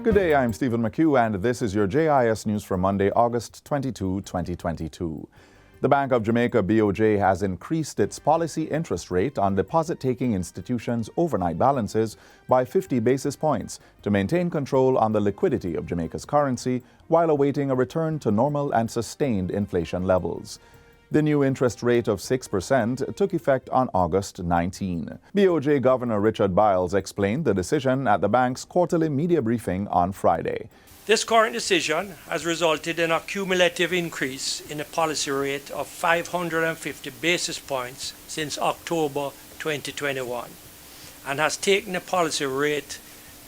Good day, I'm Stephen McHugh, and this is your JIS news for Monday, August 22, 2022. The Bank of Jamaica, BOJ, has increased its policy interest rate on deposit-taking institutions' overnight balances by 50 basis points to maintain control on the liquidity of Jamaica's currency while awaiting a return to normal and sustained inflation levels. The new interest rate of 6% took effect on August 19. BOJ Governor Richard Biles explained the decision at the bank's quarterly media briefing on Friday. This current decision has resulted in a cumulative increase in the policy rate of 550 basis points since October 2021 and has taken the policy rate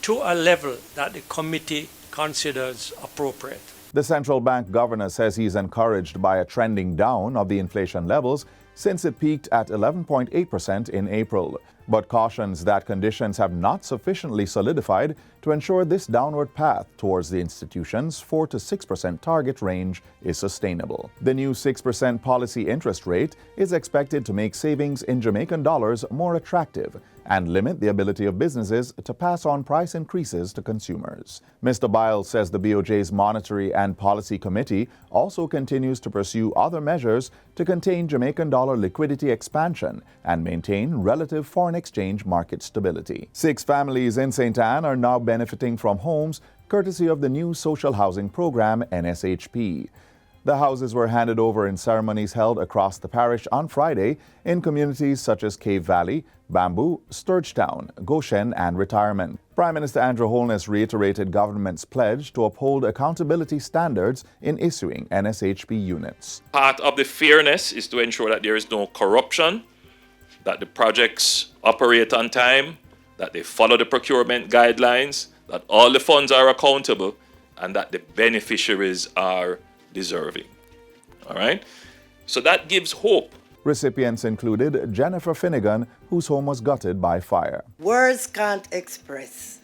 to a level that the committee considers appropriate. The central bank governor says he's encouraged by a trending down of the inflation levels since it peaked at 11.8% in April, but cautions that conditions have not sufficiently solidified to ensure this downward path towards the institution's 4 to 6% target range is sustainable. The new 6% policy interest rate is expected to make savings in Jamaican dollars more attractive and limit the ability of businesses to pass on price increases to consumers. Mr. Biles says the BOJ's Monetary and Policy Committee also continues to pursue other measures to contain Jamaican dollar liquidity expansion and maintain relative foreign exchange market stability. 6 families in St. Anne are now benefiting from homes courtesy of the new social housing program, NSHP. The houses were handed over in ceremonies held across the parish on Friday in communities such as Cave Valley, Bamboo, Sturgetown, Goshen, and Retirement. Prime Minister Andrew Holness reiterated government's pledge to uphold accountability standards in issuing NSHP units. Part of the fairness is to ensure that there is no corruption, that the projects operate on time, that they follow the procurement guidelines, that all the funds are accountable, and that the beneficiaries are deserving. All right? So that gives hope. Recipients included Jennifer Finnegan, whose home was gutted by fire. Words can't express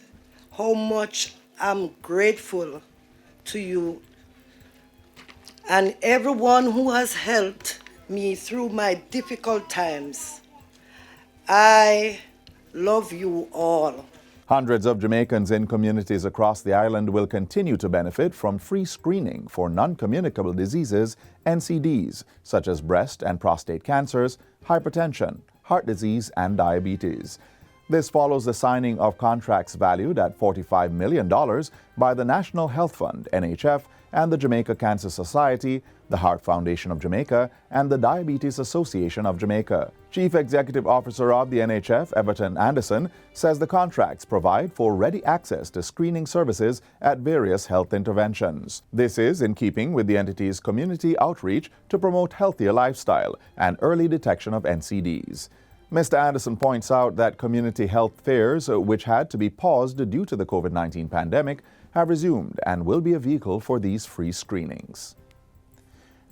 how much I'm grateful to you and everyone who has helped me through my difficult times. I love you all. Hundreds of Jamaicans in communities across the island will continue to benefit from free screening for non-communicable diseases, NCDs, such as breast and prostate cancers, hypertension, heart disease, and diabetes. This follows the signing of contracts valued at $45 million by the National Health Fund, NHF, and the Jamaica Cancer Society, the Heart Foundation of Jamaica, and the Diabetes Association of Jamaica. Chief Executive Officer of the NHF, Everton Anderson, says the contracts provide for ready access to screening services at various health interventions. This is in keeping with the entity's community outreach to promote healthier lifestyle and early detection of NCDs. Mr. Anderson points out that community health fairs, which had to be paused due to the COVID-19 pandemic, have resumed and will be a vehicle for these free screenings.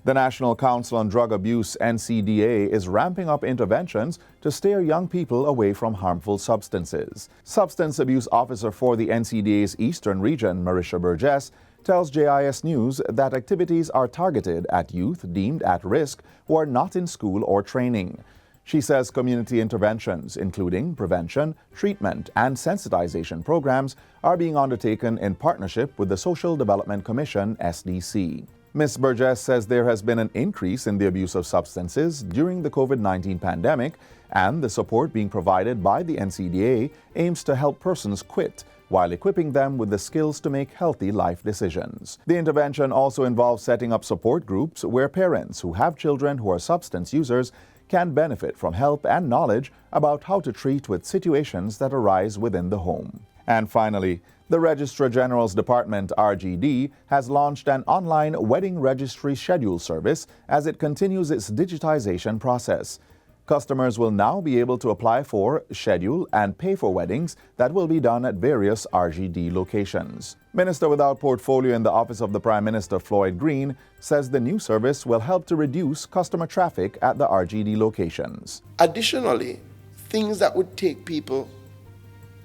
The National Council on Drug Abuse, NCDA, is ramping up interventions to steer young people away from harmful substances. Substance Abuse Officer for the NCDA's Eastern Region, Marisha Burgess, tells JIS News that activities are targeted at youth deemed at risk who are not in school or training. She says community interventions, including prevention, treatment, and sensitization programs, are being undertaken in partnership with the Social Development Commission, SDC. Ms. Burgess says there has been an increase in the abuse of substances during the COVID-19 pandemic, and the support being provided by the NCDA aims to help persons quit while equipping them with the skills to make healthy life decisions. The intervention also involves setting up support groups where parents who have children who are substance users can benefit from help and knowledge about how to treat with situations that arise within the home. And finally, the Registrar General's Department, RGD, has launched an online wedding registry schedule service as it continues its digitization process. Customers will now be able to apply for, schedule, and pay for weddings that will be done at various RGD locations. Minister without portfolio in the Office of the Prime Minister, Floyd Green, says the new service will help to reduce customer traffic at the RGD locations. Additionally, things that would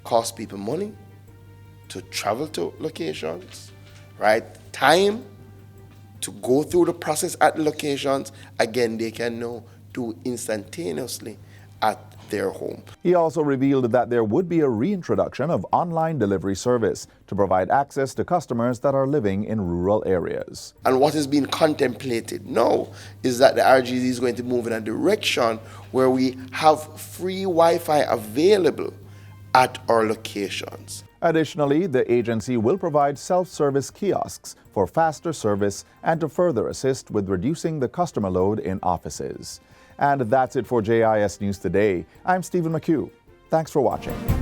cost people money to travel to locations, right? Time to go through the process at locations, again, they can now do instantaneously at their home. He also revealed that there would be a reintroduction of online delivery service to provide access to customers that are living in rural areas. And what is being contemplated now is that the RGZ is going to move in a direction where we have free Wi-Fi available at our locations. Additionally, the agency will provide self-service kiosks for faster service and to further assist with reducing the customer load in offices. And that's it for JIS News Today. I'm Stephen McHugh. Thanks for watching.